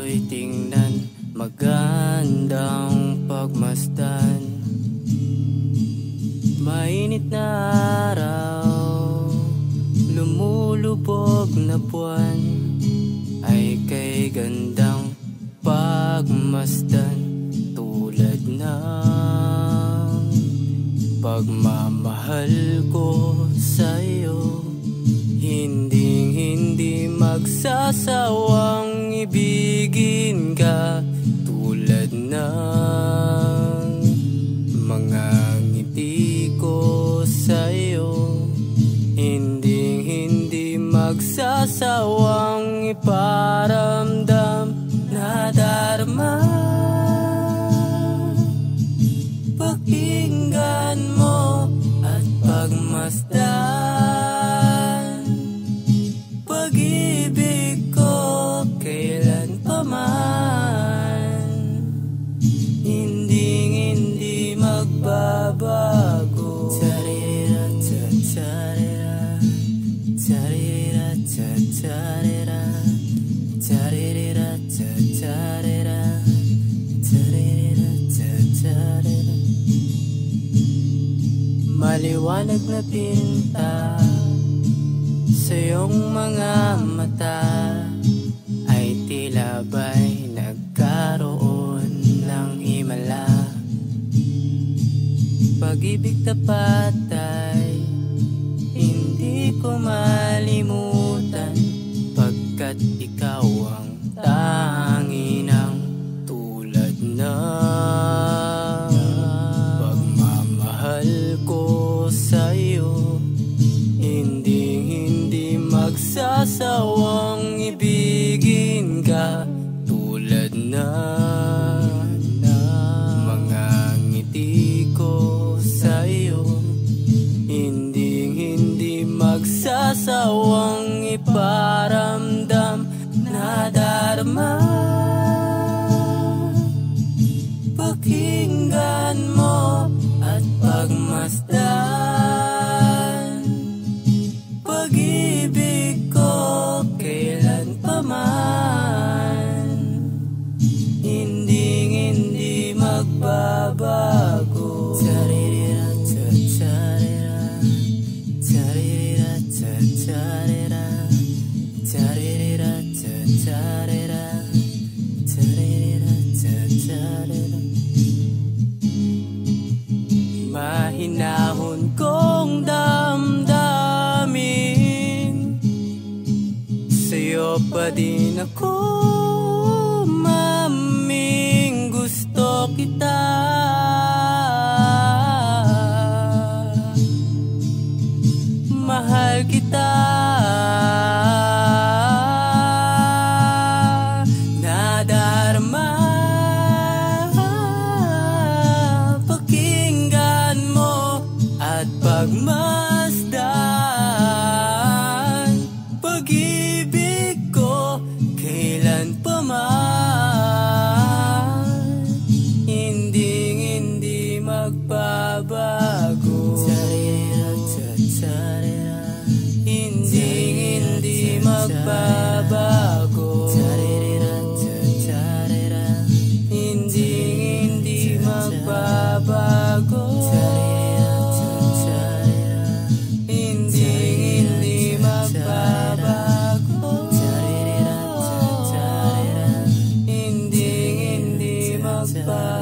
sa'yo'y tingnan, magandang pagmasdan. Mainit na araw, lumulubog na buwan, ay kay gandang pagmasdan. Tulad ng pagmamahal ko sa'yo, hindi magsasawang ibigin ka. Tulad ng mga ngiti ko sa'yo, hindi magsasawang iparamdam na darma. Pakinggan mo at pagmasdan, pag-ibig ko kailan pa man, hindi magbabago. Tsarira tsarira, tsarira tsarira, tsarira tsarira, tsarira tsarira. Maliwanag na pinta sa iyong mga mata, ay tila ba'y nagkaroon ng himala. Pag-ibig tapat ay hindi ko malimutan, pagkat ikaw ang tanging ng tulad ng pagmamahal ko sa'yo. Hindi magsasawang ibigin ka. Tulad ng mga ngiti ko sa'yo, hindi magsasawang iparamdam na darma. Pakinggan mo at pagmasdan, pag-ibig ko kailan pa man, hindi magbabago. Tsarira tsarira, tsarira tsarira, tsarira tsarira, tsarira tsarira. Mahinahon kong damdamin, sa'yo pa din ako maming gusto kita. Mahal kita, nadarma. Pakinggan mo at pagmasdan, pag-ibig ko kailan pa man, hindi magbabago. Tsarira tsarira, hindi magbabago. Tsarira tsarira, hindi magbabago. Tsarira tsarira, hindi magbabago. Tsarira tsarira, hindi magbabago.